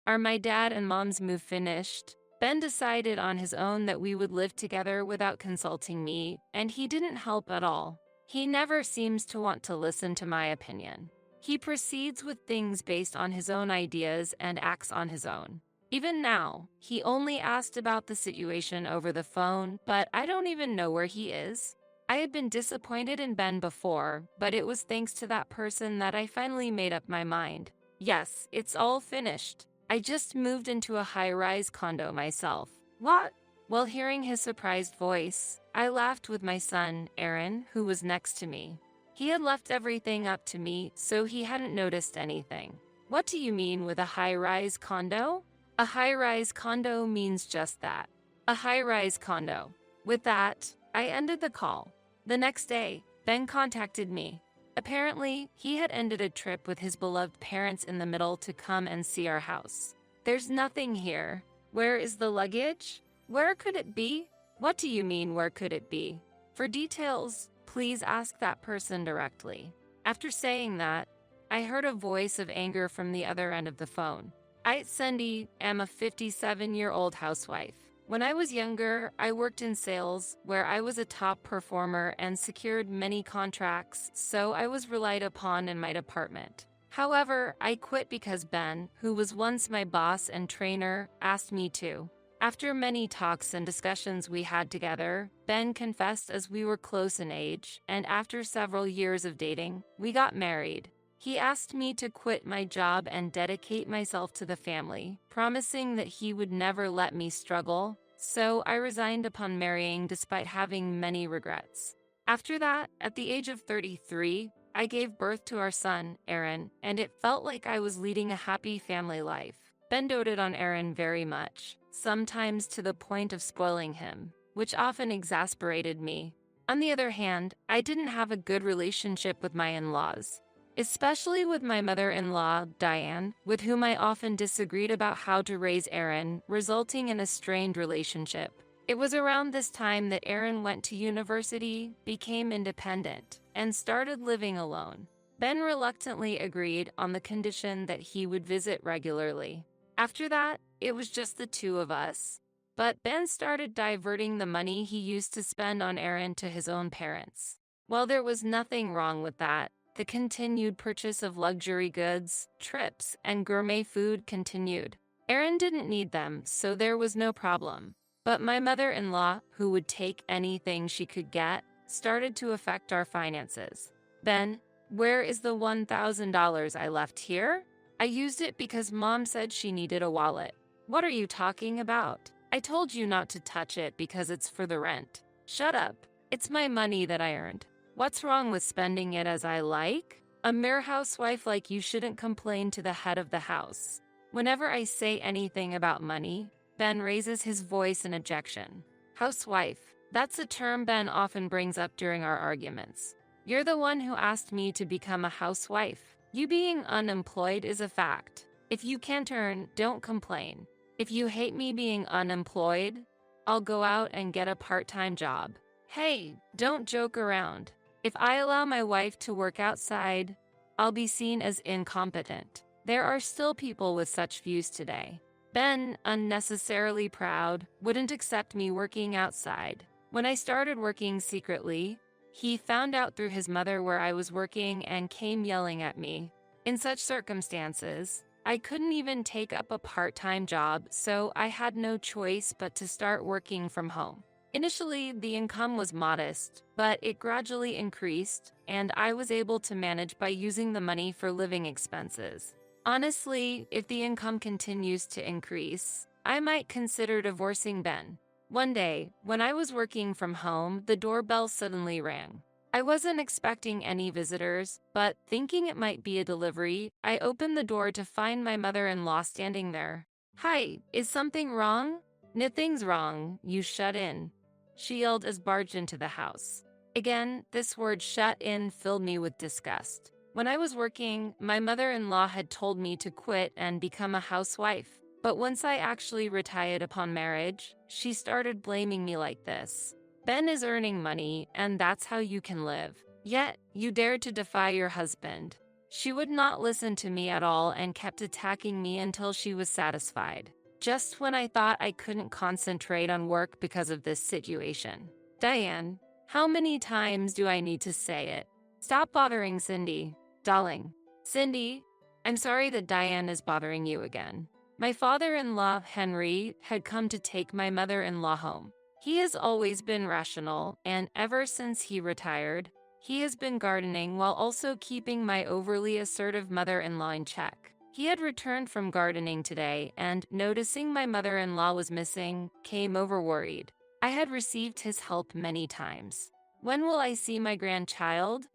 Are my dad and mom's move finished? Ben decided on his own that we would live together without consulting me, and he didn't help at all. He never seems to want to listen to my opinion. He proceeds with things based on his own ideas and acts on his own. Even now, he only asked about the situation over the phone, but I don't even know where he is. I had been disappointed in Ben before, but it was thanks to that person that I finally made up my mind. Yes, it's all finished. I just moved into a high-rise condo myself. What? While hearing his surprised voice, I laughed with my son, Aaron, who was next to me. He had left everything up to me, so he hadn't noticed anything. What do you mean with a high-rise condo? A high-rise condo means just that. A high-rise condo. With that, I ended the call. The next day, Ben contacted me. Apparently, he had ended a trip with his beloved parents in the middle to come and see our house. There's nothing here. Where is the luggage? Where could it be? What do you mean, where could it be? For details, please ask that person directly. After saying that, I heard a voice of anger from the other end of the phone. I, Cindy, am a 57-year-old housewife. When I was younger, I worked in sales, where I was a top performer and secured many contracts, so I was relied upon in my department. However, I quit because Ben, who was once my boss and trainer, asked me to. After many talks and discussions we had together, Ben confessed as we were close in age, and after several years of dating, we got married. He asked me to quit my job and dedicate myself to the family, promising that he would never let me struggle, so I resigned upon marrying despite having many regrets. After that, at the age of 33, I gave birth to our son, Aaron, and it felt like I was leading a happy family life. Ben doted on Aaron very much, sometimes to the point of spoiling him, which often exasperated me. On the other hand, I didn't have a good relationship with my in-laws. Especially with my mother-in-law, Diane, with whom I often disagreed about how to raise Aaron, resulting in a strained relationship. It was around this time that Aaron went to university, became independent, and started living alone. Ben reluctantly agreed on the condition that he would visit regularly. After that, it was just the two of us. But Ben started diverting the money he used to spend on Aaron to his own parents. While there was nothing wrong with that, the continued purchase of luxury goods, trips, and gourmet food continued. Aaron didn't need them, so there was no problem. But my mother-in-law, who would take anything she could get, started to affect our finances. Ben, where is the $1,000 I left here? I used it because Mom said she needed a wallet. What are you talking about? I told you not to touch it because it's for the rent. Shut up. It's my money that I earned. What's wrong with spending it as I like? A mere housewife like you shouldn't complain to the head of the house. Whenever I say anything about money, Ben raises his voice in objection. Housewife, that's a term Ben often brings up during our arguments. You're the one who asked me to become a housewife. You being unemployed is a fact. If you can't earn, don't complain. If you hate me being unemployed, I'll go out and get a part-time job. Hey, don't joke around. If I allow my wife to work outside, I'll be seen as incompetent. There are still people with such views today. Ben, unnecessarily proud, wouldn't accept me working outside. When I started working secretly, he found out through his mother where I was working and came yelling at me. In such circumstances, I couldn't even take up a part-time job, so I had no choice but to start working from home. Initially, the income was modest, but it gradually increased, and I was able to manage by using the money for living expenses. Honestly, if the income continues to increase, I might consider divorcing Ben. One day, when I was working from home, the doorbell suddenly rang. I wasn't expecting any visitors, but thinking it might be a delivery, I opened the door to find my mother-in-law standing there. Hi, is something wrong? Nothing's wrong, you shut in. She yelled as barged into the house. Again, this word shut in filled me with disgust. When I was working, my mother-in-law had told me to quit and become a housewife. But once I actually retired upon marriage, she started blaming me like this. Ben is earning money, and that's how you can live. Yet, you dare to defy your husband. She would not listen to me at all and kept attacking me until she was satisfied. Just when I thought I couldn't concentrate on work because of this situation. Diane, how many times do I need to say it? Stop bothering Cindy, darling. Cindy, I'm sorry that Diane is bothering you again. My father-in-law, Henry, had come to take my mother-in-law home. He has always been rational, and ever since he retired, he has been gardening while also keeping my overly assertive mother-in-law in check. He had returned from gardening today and, noticing my mother-in-law was missing, came over worried. I had received his help many times. When will I see my grandchild?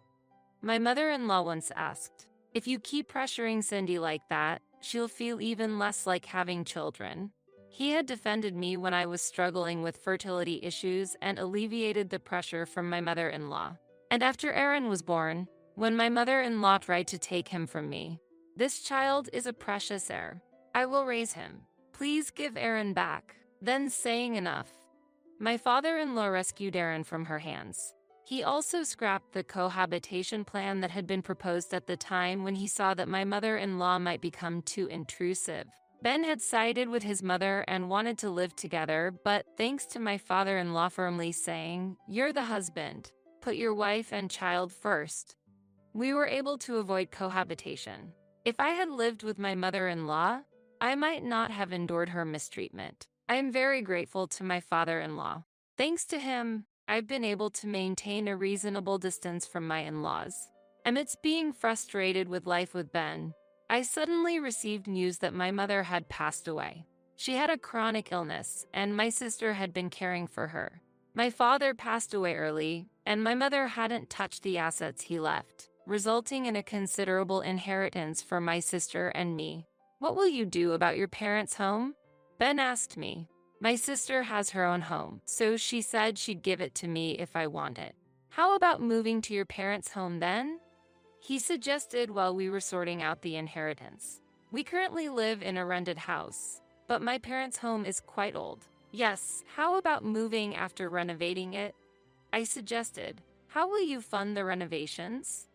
My mother-in-law once asked. If you keep pressuring Cindy like that, she'll feel even less like having children. He had defended me when I was struggling with fertility issues and alleviated the pressure from my mother-in-law. And after Aaron was born, when my mother-in-law tried to take him from me, this child is a precious heir. I will raise him. Please give Aaron back. Then saying enough, my father-in-law rescued Aaron from her hands. He also scrapped the cohabitation plan that had been proposed at the time when he saw that my mother-in-law might become too intrusive. Ben had sided with his mother and wanted to live together, but thanks to my father-in-law firmly saying, "You're the husband. Put your wife and child first," we were able to avoid cohabitation. If I had lived with my mother-in-law, I might not have endured her mistreatment. I am very grateful to my father-in-law. Thanks to him, I've been able to maintain a reasonable distance from my in-laws. Amidst being frustrated with life with Ben, I suddenly received news that my mother had passed away. She had a chronic illness, and my sister had been caring for her. My father passed away early, and my mother hadn't touched the assets he left, resulting in a considerable inheritance for my sister and me. What will you do about your parents' home? Ben asked me. My sister has her own home, so she said she'd give it to me if I want it. How about moving to your parents' home then? He suggested while we were sorting out the inheritance. We currently live in a rented house, but my parents' home is quite old. Yes, how about moving after renovating it? I suggested. How will you fund the renovations?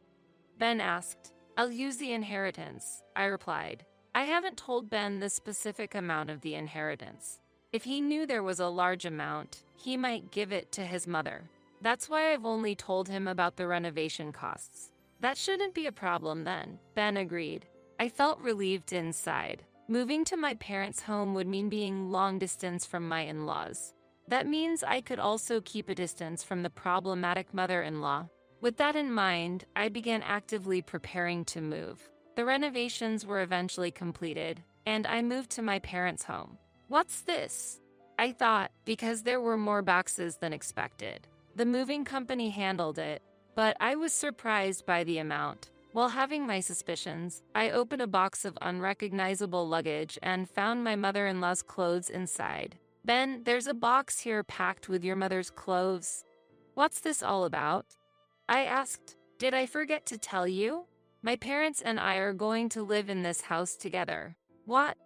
Ben asked. I'll use the inheritance, I replied. I haven't told Ben the specific amount of the inheritance. If he knew there was a large amount, he might give it to his mother. That's why I've only told him about the renovation costs. That shouldn't be a problem then, Ben agreed. I felt relieved inside. Moving to my parents' home would mean being long distance from my in-laws. That means I could also keep a distance from the problematic mother-in-law. With that in mind, I began actively preparing to move. The renovations were eventually completed, and I moved to my parents' home. What's this? I thought, because there were more boxes than expected. The moving company handled it, but I was surprised by the amount. While having my suspicions, I opened a box of unrecognizable luggage and found my mother-in-law's clothes inside. Ben, there's a box here packed with your mother's clothes. What's this all about? I asked. Did I forget to tell you? My parents and I are going to live in this house together. What?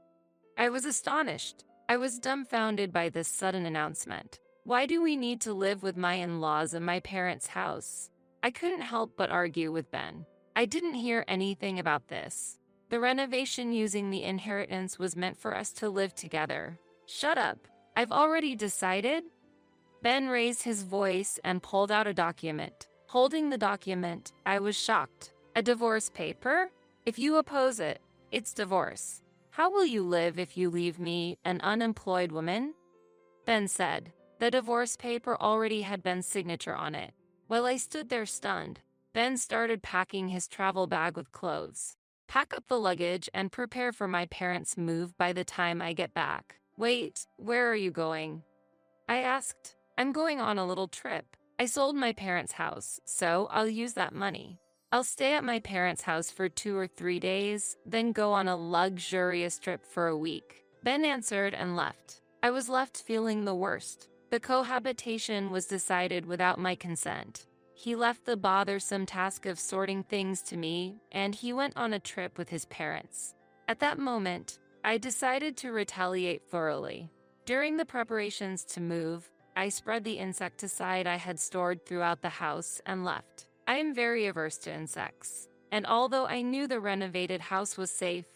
I was astonished. I was dumbfounded by this sudden announcement. Why do we need to live with my in-laws in my parents' house? I couldn't help but argue with Ben. I didn't hear anything about this. The renovation using the inheritance was meant for us to live together. Shut up. I've already decided. Ben raised his voice and pulled out a document. Holding the document, I was shocked. A divorce paper? If you oppose it, it's divorce. How will you live if you leave me, an unemployed woman? Ben said. The divorce paper already had Ben's signature on it. While I stood there stunned, Ben started packing his travel bag with clothes. Pack up the luggage and prepare for my parents' move by the time I get back. Wait, where are you going? I asked. I'm going on a little trip. I sold my parents' house, so I'll use that money. I'll stay at my parents' house for 2 or 3 days, then go on a luxurious trip for a week. Ben answered and left. I was left feeling the worst. The cohabitation was decided without my consent. He left the bothersome task of sorting things to me, and he went on a trip with his parents. At that moment, I decided to retaliate thoroughly. During the preparations to move, I spread the insecticide I had stored throughout the house and left. I am very averse to insects, and although I knew the renovated house was safe,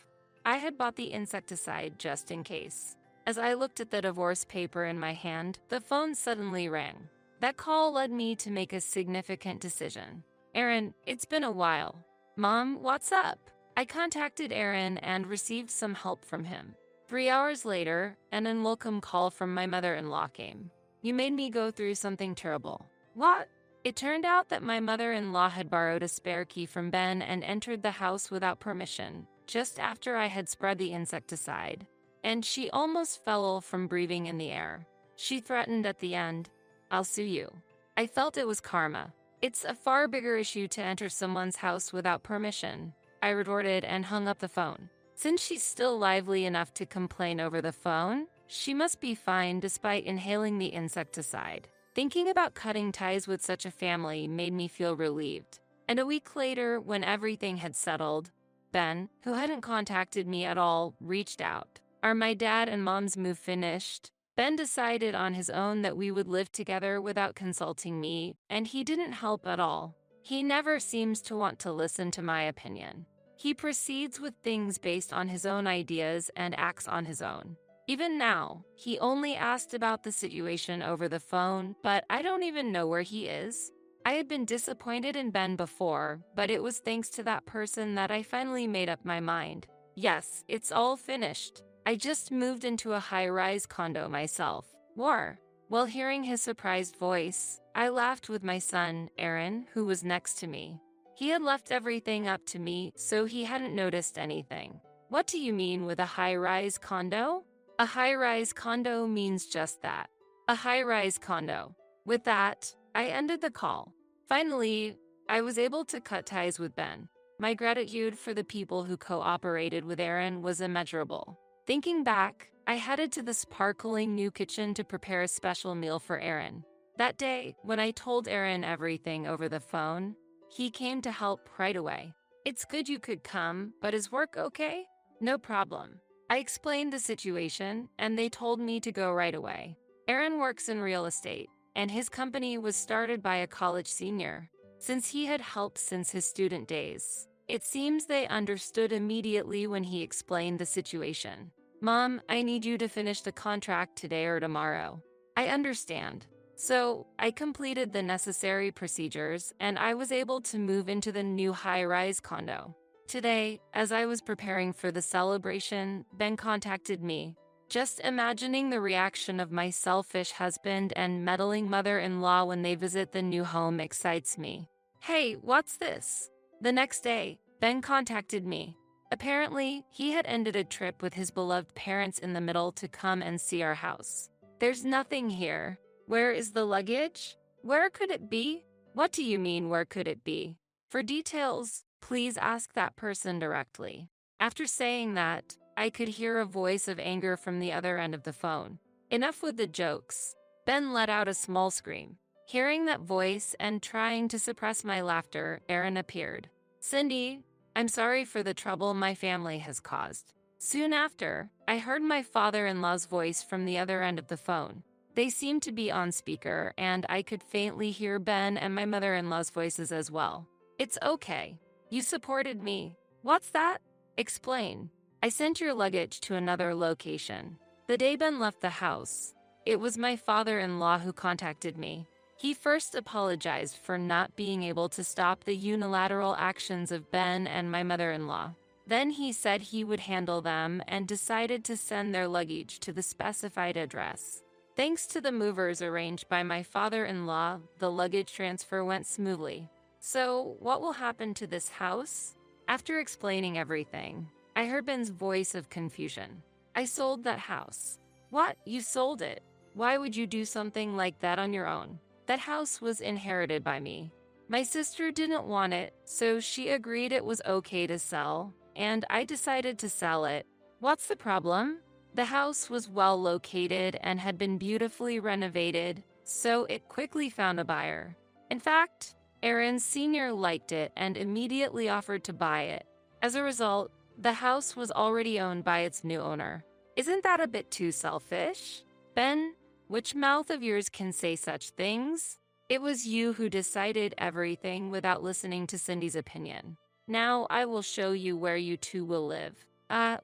I had bought the insecticide just in case. As I looked at the divorce paper in my hand, the phone suddenly rang. That call led me to make a significant decision. Aaron, it's been a while. Mom, what's up? I contacted Aaron and received some help from him. 3 hours later, an unwelcome call from my mother-in-law came. You made me go through something terrible. What? It turned out that my mother-in-law had borrowed a spare key from Ben and entered the house without permission, just after I had spread the insecticide. And she almost fell from breathing in the air. She threatened at the end, I'll sue you. I felt it was karma. It's a far bigger issue to enter someone's house without permission, I retorted and hung up the phone. Since she's still lively enough to complain over the phone, she must be fine despite inhaling the insecticide. Thinking about cutting ties with such a family made me feel relieved. And a week later, when everything had settled, Ben, who hadn't contacted me at all, reached out. Are my dad and mom's move finished? Ben decided on his own that we would live together without consulting me, and he didn't help at all. He never seems to want to listen to my opinion. He proceeds with things based on his own ideas and acts on his own. Even now, he only asked about the situation over the phone, but I don't even know where he is. I had been disappointed in Ben before, but it was thanks to that person that I finally made up my mind. Yes, it's all finished. I just moved into a high-rise condo myself. War. While hearing his surprised voice, I laughed with my son, Aaron, who was next to me. He had left everything up to me, so he hadn't noticed anything. What do you mean with a high-rise condo? A high-rise condo means just that. A high-rise condo. With that, I ended the call. Finally, I was able to cut ties with Ben. My gratitude for the people who cooperated with Aaron was immeasurable. Thinking back, I headed to the sparkling new kitchen to prepare a special meal for Aaron. That day, when I told Aaron everything over the phone, he came to help right away. It's good you could come, but is work okay? No problem. I explained the situation, and they told me to go right away. Aaron works in real estate, and his company was started by a college senior. Since he had helped since his student days, it seems they understood immediately when he explained the situation. Mom, I need you to finish the contract today or tomorrow. I understand. So, I completed the necessary procedures, and I was able to move into the new high-rise condo. Today, as I was preparing for the celebration, Ben contacted me. Just imagining the reaction of my selfish husband and meddling mother-in-law when they visit the new home excites me. Hey, what's this? The next day, Ben contacted me. Apparently, he had ended a trip with his beloved parents in the middle to come and see our house. There's nothing here. Where is the luggage? Where could it be? What do you mean, where could it be? For details, please ask that person directly. After saying that, I could hear a voice of anger from the other end of the phone. Enough with the jokes. Ben let out a small scream. Hearing that voice and trying to suppress my laughter, Aaron appeared. Cindy, I'm sorry for the trouble my family has caused. Soon after, I heard my father-in-law's voice from the other end of the phone. They seemed to be on speaker, and I could faintly hear Ben and my mother-in-law's voices as well. It's okay. You supported me. What's that? Explain. I sent your luggage to another location. The day Ben left the house, it was my father-in-law who contacted me. He first apologized for not being able to stop the unilateral actions of Ben and my mother-in-law. Then he said he would handle them and decided to send their luggage to the specified address. Thanks to the movers arranged by my father-in-law, the luggage transfer went smoothly. So, what will happen to this house? After explaining everything, I heard Ben's voice of confusion. I sold that house. What? You sold it? Why would you do something like that on your own? That house was inherited by me. My sister didn't want it, so she agreed it was okay to sell, and I decided to sell it. What's the problem? The house was well located and had been beautifully renovated, so it quickly found a buyer. In fact, Aaron Sr. liked it and immediately offered to buy it. As a result, the house was already owned by its new owner. Isn't that a bit too selfish? Ben, which mouth of yours can say such things? It was you who decided everything without listening to Cindy's opinion. Now I will show you where you two will live.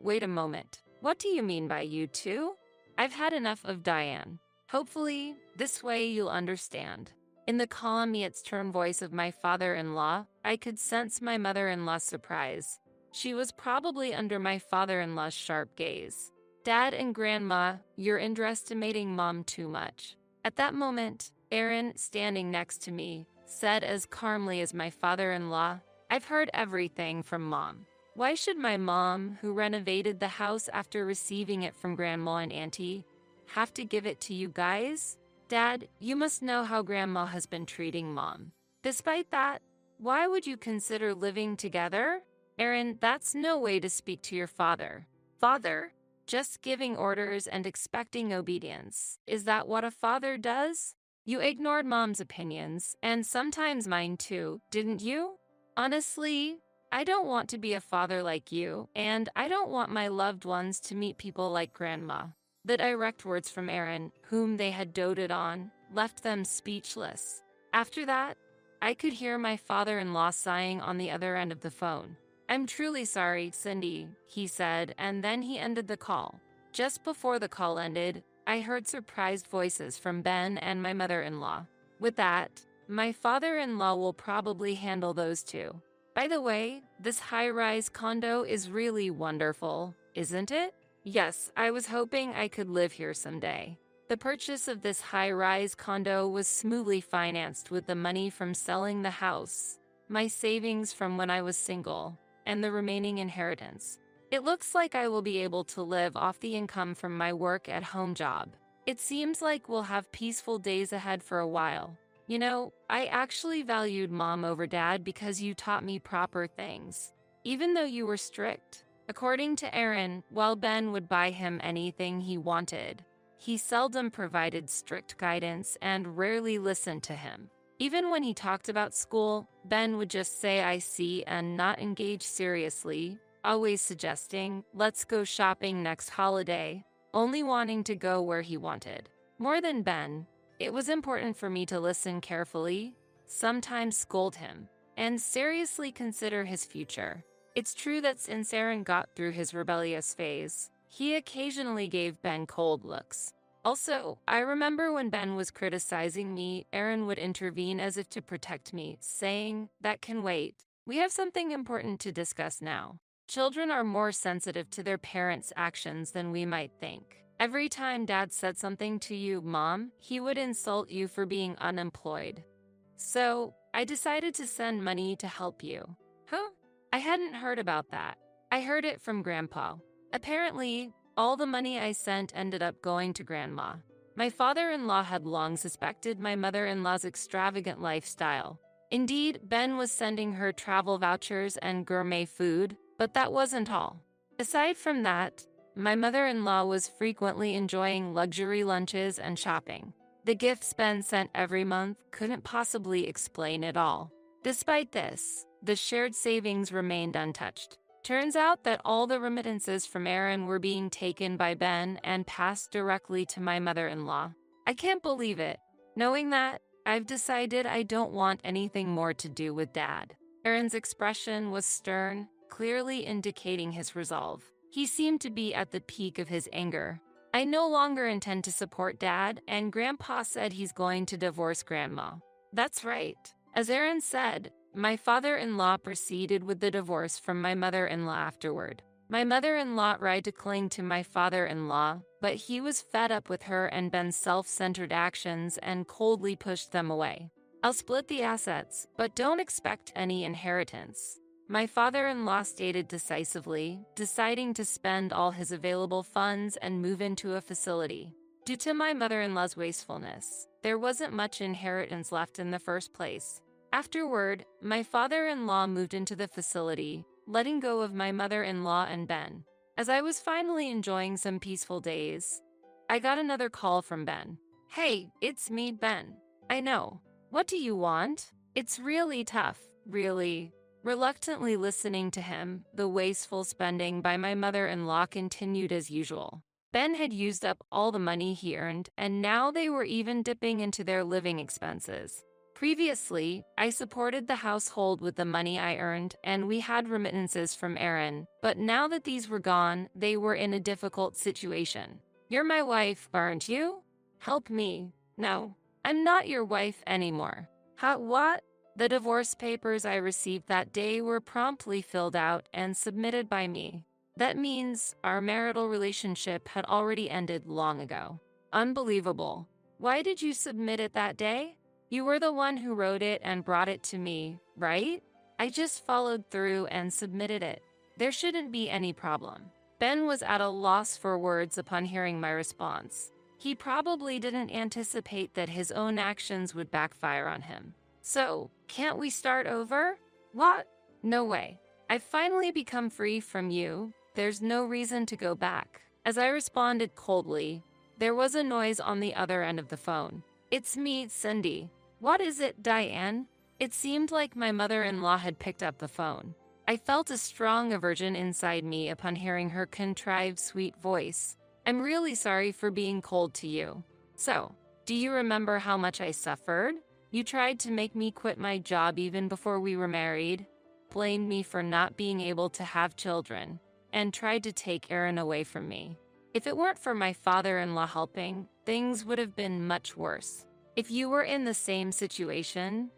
Wait a moment. What do you mean by you two? I've had enough of Diane. Hopefully, this way you'll understand. In the calm yet stern voice of my father-in-law, I could sense my mother-in-law's surprise. She was probably under my father-in-law's sharp gaze. Dad and Grandma, you're underestimating Mom too much. At that moment, Aaron, standing next to me, said as calmly as my father-in-law, I've heard everything from Mom. Why should my mom, who renovated the house after receiving it from Grandma and Auntie, have to give it to you guys? Dad, you must know how Grandma has been treating Mom. Despite that, why would you consider living together? Aaron, that's no way to speak to your father. Father? Just giving orders and expecting obedience. Is that what a father does? You ignored Mom's opinions, and sometimes mine too, didn't you? Honestly, I don't want to be a father like you, and I don't want my loved ones to meet people like Grandma. The direct words from Aaron, whom they had doted on, left them speechless. After that, I could hear my father-in-law sighing on the other end of the phone. I'm truly sorry, Cindy, he said, and then he ended the call. Just before the call ended, I heard surprised voices from Ben and my mother-in-law. With that, my father-in-law will probably handle those two. By the way, this high-rise condo is really wonderful, isn't it? Yes, I was hoping I could live here someday. The purchase of this high-rise condo was smoothly financed with the money from selling the house, my savings from when I was single, and the remaining inheritance. It looks like I will be able to live off the income from my work-at-home job. It seems like we'll have peaceful days ahead for a while. You know, I actually valued Mom over Dad because you taught me proper things, even though you were strict. According to Aaron, while Ben would buy him anything he wanted, he seldom provided strict guidance and rarely listened to him. Even when he talked about school, Ben would just say I see and not engage seriously, always suggesting, let's go shopping next holiday, only wanting to go where he wanted. More than Ben, it was important for me to listen carefully, sometimes scold him, and seriously consider his future. It's true that since Aaron got through his rebellious phase, he occasionally gave Ben cold looks. Also, I remember when Ben was criticizing me, Aaron would intervene as if to protect me, saying, that can wait. We have something important to discuss now. Children are more sensitive to their parents' actions than we might think. Every time Dad said something to you, Mom, he would insult you for being unemployed. So, I decided to send money to help you. Huh? I hadn't heard about that. I heard it from Grandpa. Apparently, all the money I sent ended up going to Grandma. My father-in-law had long suspected my mother-in-law's extravagant lifestyle. Indeed, Ben was sending her travel vouchers and gourmet food, but that wasn't all. Aside from that, my mother-in-law was frequently enjoying luxury lunches and shopping. The gifts Ben sent every month couldn't possibly explain it all. Despite this, the shared savings remained untouched. Turns out that all the remittances from Aaron were being taken by Ben and passed directly to my mother-in-law. I can't believe it. Knowing that, I've decided I don't want anything more to do with Dad. Aaron's expression was stern, clearly indicating his resolve. He seemed to be at the peak of his anger. I no longer intend to support Dad, and Grandpa said he's going to divorce Grandma. That's right. As Aaron said, my father-in-law proceeded with the divorce from my mother-in-law afterward. My mother-in-law tried to cling to my father-in-law, but he was fed up with her and Ben's self-centered actions and coldly pushed them away. I'll split the assets, but don't expect any inheritance. My father-in-law stated decisively, deciding to spend all his available funds and move into a facility. Due to my mother-in-law's wastefulness, there wasn't much inheritance left in the first place. Afterward, my father-in-law moved into the facility, letting go of my mother-in-law and Ben. As I was finally enjoying some peaceful days, I got another call from Ben. Hey, it's me, Ben. I know. What do you want? It's really tough, really. Reluctantly listening to him, the wasteful spending by my mother-in-law continued as usual. Ben had used up all the money he earned, and now they were even dipping into their living expenses. Previously, I supported the household with the money I earned, and we had remittances from Aaron, but now that these were gone, they were in a difficult situation. You're my wife, aren't you? Help me. No, I'm not your wife anymore. What? The divorce papers I received that day were promptly filled out and submitted by me. That means our marital relationship had already ended long ago. Unbelievable. Why did you submit it that day? You were the one who wrote it and brought it to me, right? I just followed through and submitted it. There shouldn't be any problem. Ben was at a loss for words upon hearing my response. He probably didn't anticipate that his own actions would backfire on him. So, can't we start over? What? No way. I've finally become free from you. There's no reason to go back. As I responded coldly, there was a noise on the other end of the phone. It's me, Cindy. What is it, Diane? It seemed like my mother-in-law had picked up the phone. I felt a strong aversion inside me upon hearing her contrived, sweet voice. I'm really sorry for being cold to you. So, do you remember how much I suffered? You tried to make me quit my job even before we were married, blamed me for not being able to have children, and tried to take Aaron away from me. If it weren't for my father-in-law helping, things would have been much worse. If you were in the same situation,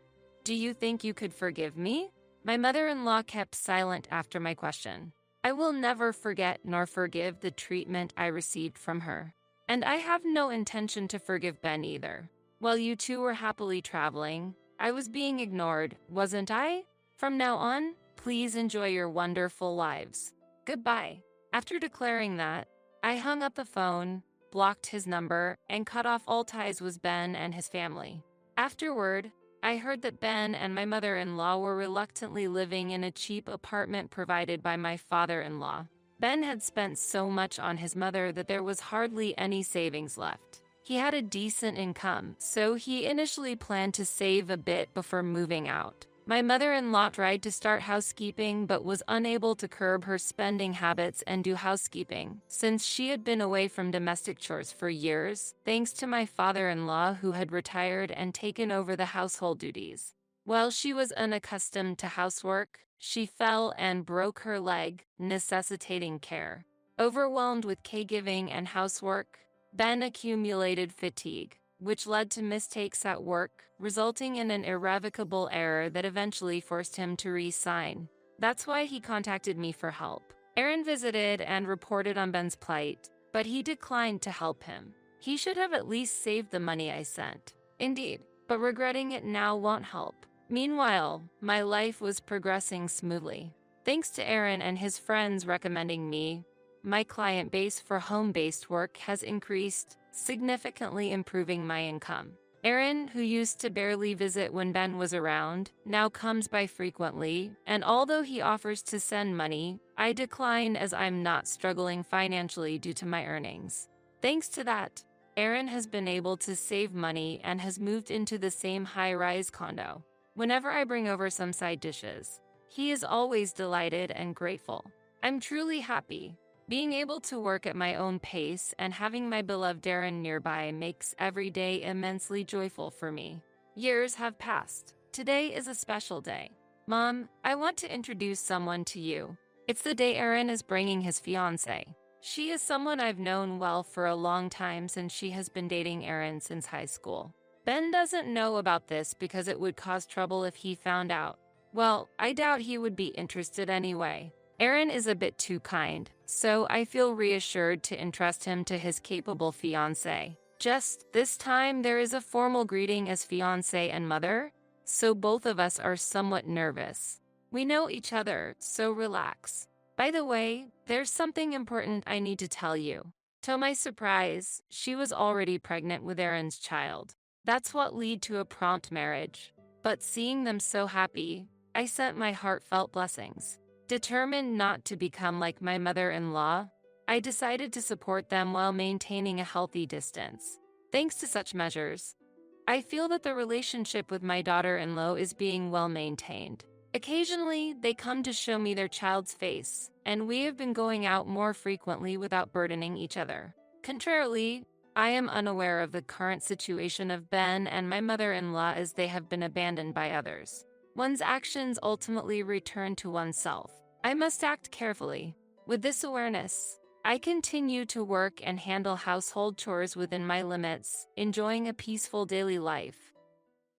do you think you could forgive me? My mother-in-law kept silent after my question. I will never forget nor forgive the treatment I received from her. And I have no intention to forgive Ben either. While you two were happily traveling, I was being ignored, wasn't I? From now on, please enjoy your wonderful lives. Goodbye. After declaring that, I hung up the phone, blocked his number, and cut off all ties with Ben and his family. Afterward, I heard that Ben and my mother-in-law were reluctantly living in a cheap apartment provided by my father-in-law. Ben had spent so much on his mother that there was hardly any savings left. He had a decent income, so he initially planned to save a bit before moving out. My mother-in-law tried to start housekeeping but was unable to curb her spending habits and do housekeeping, since she had been away from domestic chores for years, thanks to my father-in-law who had retired and taken over the household duties. While she was unaccustomed to housework, she fell and broke her leg, necessitating care. Overwhelmed with caregiving and housework, Ben accumulated fatigue, which led to mistakes at work, resulting in an irrevocable error that eventually forced him to resign. That's why he contacted me for help. Aaron visited and reported on Ben's plight, but he declined to help him. He should have at least saved the money I sent. Indeed, but regretting it now won't help. Meanwhile, my life was progressing smoothly. Thanks to Aaron and his friends recommending me, my client base for home-based work has increased, significantly improving my income. Aaron, who used to barely visit when Ben was around, now comes by frequently, and although he offers to send money, I decline as I'm not struggling financially due to my earnings. Thanks to that, Aaron has been able to save money and has moved into the same high-rise condo. Whenever I bring over some side dishes, he is always delighted and grateful. I'm truly happy. Being able to work at my own pace and having my beloved Aaron nearby makes every day immensely joyful for me. Years have passed. Today is a special day. Mom, I want to introduce someone to you. It's the day Aaron is bringing his fiancée. She is someone I've known well for a long time since she has been dating Aaron since high school. Ben doesn't know about this because it would cause trouble if he found out. Well, I doubt he would be interested anyway. Aaron is a bit too kind, so I feel reassured to entrust him to his capable fiancé. Just this time there is a formal greeting as fiancé and mother, so both of us are somewhat nervous. We know each other, so relax. By the way, there's something important I need to tell you. To my surprise, she was already pregnant with Aaron's child. That's what led to a prompt marriage. But seeing them so happy, I sent my heartfelt blessings. Determined not to become like my mother-in-law, I decided to support them while maintaining a healthy distance. Thanks to such measures, I feel that the relationship with my daughter-in-law is being well maintained. Occasionally, they come to show me their child's face, and we have been going out more frequently without burdening each other. Contrarily, I am unaware of the current situation of Ben and my mother-in-law as they have been abandoned by others. One's actions ultimately return to oneself. I must act carefully. With this awareness, I continue to work and handle household chores within my limits, enjoying a peaceful daily life.